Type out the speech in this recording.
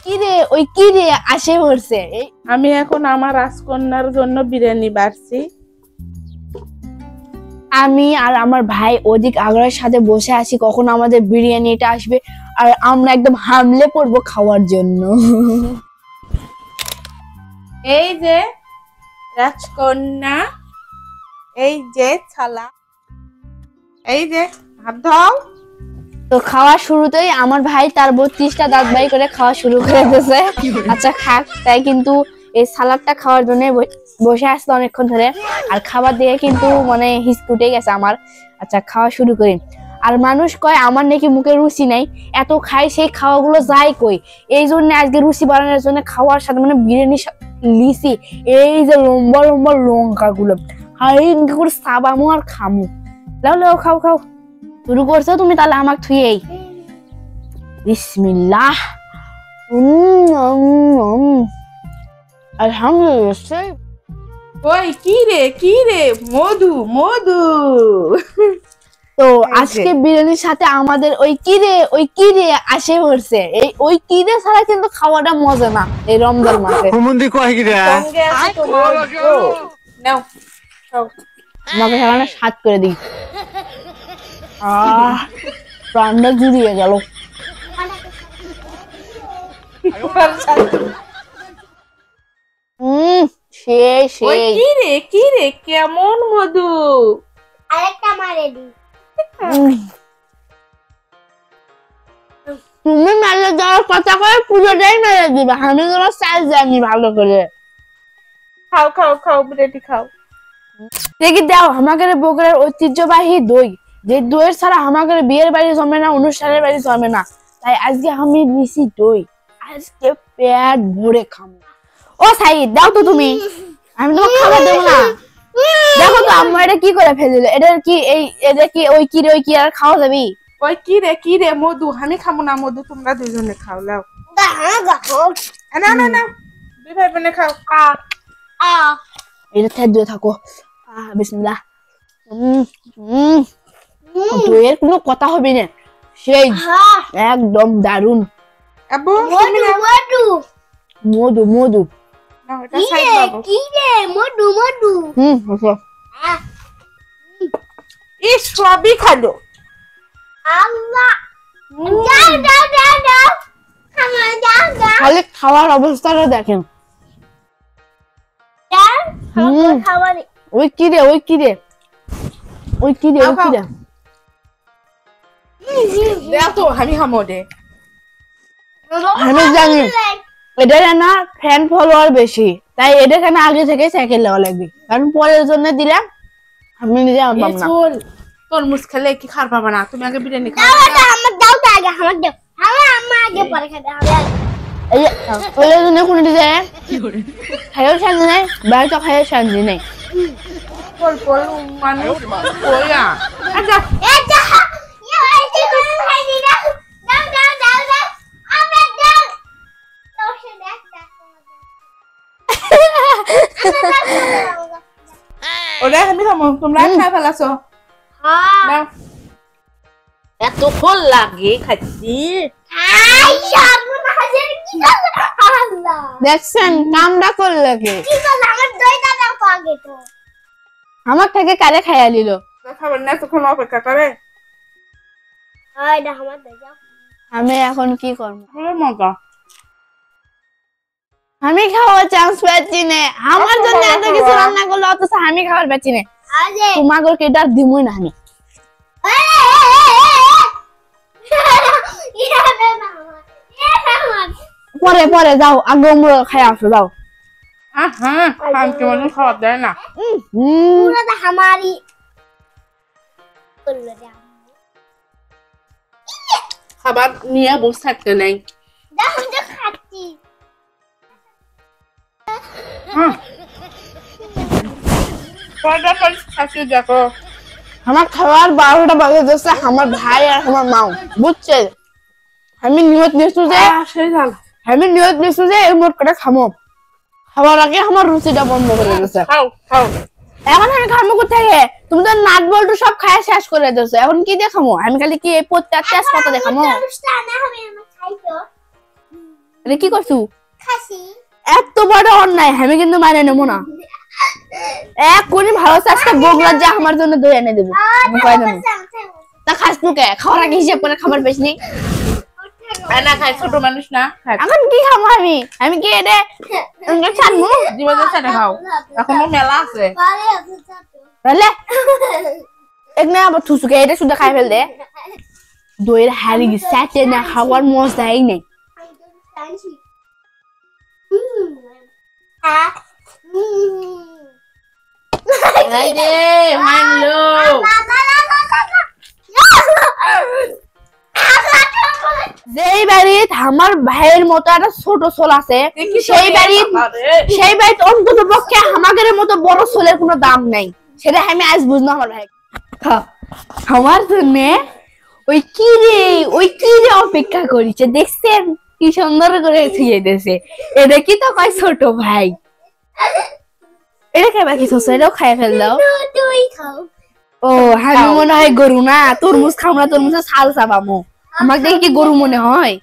কিরে ওই কিরে আসে পড়ছে। আমি এখন আমার রাজকন্যার জন্য বিরিয়ানি বাড়ছি। আমি আর আমার ভাই অধিক আগ্রহের সাথে বসে আছি কখন আমাদের বিরিয়ানিটা আসবে, আর আমরা একদম হামলে পড়বো খাওয়ার জন্য। এই যে রাজকন্যা, এই যে ছালা, এই যে হাত ধোও। তো খাওয়া শুরুতেই আমার ভাই তার 32টা দাঁত বাই করে খাওয়া শুরু করে দিয়েছে। আচ্ছা খাক, তাই কিন্তু এই সালাদটা খাওয়ার জন্য বসে আসছে অনেকক্ষণ ধরে, আর খাবার দিয়ে কিন্তু মানে হিসকুটে গেছে আমার। আচ্ছা খাওয়া শুরু করি। আর মানুষ কয় আমার নাকি মুখে রুচি নাই, এত খাই সেই খাওয়াগুলো যায় কই। এই জন্য আজকে রুচি বাড়ানোর জন্য খাওয়ার সাথে মানে বিরিয়ানি লিসি এই যে লম্বা লম্বা লঙ্কা গুলো হাই করে সাবামু আর খামু। লাও লাও খাও খাও। শুরু করছো তুমি, তাহলে আমাকে থুয়েই। বিসমিল্লাহ। আলহামদুলিল্লাহ। ওই কি রে মধু মধু। তো আজকে বিরিয়ানির সাথে আমাদের ওই কিরে আসে পড়ছে। এই ওই কিরে ছাড়া কিন্তু খাওয়াটা মজা না এই রমজান মাসে। সঙ্গে আছে তোমার গো। নাও খাও। আমাকে সেখানে স্বাদ করে দিই। প্রাণটা জুড়িয়ে গেল। সেই ওই কি রে কেমন মধু। আরেকটা মারে দি। তুমি মেলে যাওয়ার কথা করে পুজোটাই মেলে দিবে, আমি তোমার সাইজ জানি ভালো করে। খাও খাও খাও বিরিয়ানি খাও। দেখি দাও আমাদের বগুড়ার ঐতিহ্যবাহী দই, যে দইয়ের ছাড়া আমাদের বিয়ের বাড়ি জমে না, অনুষ্ঠানের বাড়ি জমে না। তাই আজকে আমি নিছি দই, আজকে পেট ভরে খাবো। ও সাইদ দাও তো তুমি, আমি তোমাকে খাবার দেবো না। দেখো তো আম্মা এটা কি করে ফেলে দিল। এটা কি ওই কি আর খাওয়া যাবি? ওই কি রে মধু, আমি খাবো না মধু, তোমরা দুজনে খাও। লাও না না না, দুই ভাই বোনে খাও। এটা থেকে দূরে থাকো। বিসমিল্লাহ। দইয়ের কোনো কথা হবে না, সেই একদম দারুন। আব্বু মধু মধু মধু। না এটা সাইড বাবু। কি রে মধু মধু। আচ্ছা। এই সবই খালো। আল্লাহ যাও যাও যাও যাও খাওয়া যাও যাও খালি খাওয়ার অবস্থাটা দেখেন। যাও খাওয়া রে। ওই কি রে দেও তো আমি খামো দে। আমি জানি এটা না ফ্যান ফলোয়ার বেশি, তাই এটা কেন আগে থেকে সাইকেল দেওয়া লাগবে, কারণ পরের জন্য দিলাম আমি নিজে আনলাম না। তরমুজ খেলে কি খার পাবা না, তুমি আগে বিরিয়ানি খাও। আমার দাও তো আগে আমার দাও। আমার আম্মা আগে পরে খাবে। এই যে ওই জন্য কোনো দিতে খাইও শান্তি নাই, বাইরে তো খাইও শান্তি নেই। পল মানুষ কইয়া আচ্ছা এটা ইয়া আইছে কোন খাই দি দাও দাও দাও দাও দাও আমরা দাও দাও সে দেখটা ওরে আমি খামো, তোমরা খাই ফেলাছো। হ্যাঁ এত ফল লাগে খাচ্ছি। আই শামুনা হাজার কি করলা আল্লাহ দেখছেন কামটা করলে কে? কি করলা আমার দইটা দাও তো আগে তো। আমার থেকে কারে খাইয়া নিল। খাবার না তখন অপেক্ষা করে। হয় না আমার দই দাও। আমি এখন কি করবো? মজা আমি খাওয়ার চান্স পাচ্ছি না, আমার জন্য এত কিছু রান্না করলো অথচ আমি খাবার পাচ্ছি না। আরে তোমাকে কেটা দিমই না আমি। পরে পরে যাও, আগে আমরা খাই আসো যাও। হ্যাঁ আমি কেমন খাবার দেয় না। पूरा तो हमारी খাবার নিয়ে বসে থাকতে নেই। खाती দেখো আমার খাবার 12টা বাজে যাচ্ছে, আমার ভাই আর আমার মাও বুঝছে। আমি নিয়ত নিচ্ছু যে এই মোট করে খামো, খাবার আগে আমার রুচিটা বন্ধ হয়ে গেছে। খাও খাও এখন আমি খামো কোথায়? তুমি তো নাট বল্টু সব খায় শেষ করে দিয়েছো, এখন কি দেখামো? আমি খালি কি এই প্রত্যেক তেজপাতা দেখামো? এটা কি করছু? এত বড় অন্যায় আমি কিন্তু মানে নেবো না। এক কোনি ভালো চাষটা বগলা যা আমার জন্য দই এনে দেবো, আমি কয় দেবো। তা খাস নুকে খাওয়ার আগে হিসেব করে খাবার পেস নি। না খাই, ছোট মানুষ না খাই। এখন কি খাবো আমি কি এটা ছাড়বো? জীবনের সাথে খাও, এখনো মেলা আছে। তাহলে এক না আবার থুসুকে এটা শুধু খাই ফেল দে। দইয়ের হারি গেছে না, খাওয়ার মজাই নেই। এই রে মানলো। যেই বাড়িতে আমার ভাইয়ের মতো একটা ছোট ছোল আছে, সেই বাড়িতে অন্তত পক্ষে আমাদের মতো বড় ছোলের কোনো দাম নাই। সেটা আমি আজ বুঝলাম আমার ভাই। আমার জন্য ওই কি রে অপেক্ষা করিছে দেখছেন, কি সুন্দর করে থুয়ে দিয়েছে। এটা কি তো কয় ছোট ভাই, এটা খাইবা কি শোষা, এটাও খাই ফেল দাও। ও আমি মনে হয় গরু না, তরমুজ খাও না, তরমুজের ছাল চাবামো। আমাকে দেখে কি গরু মনে হয়?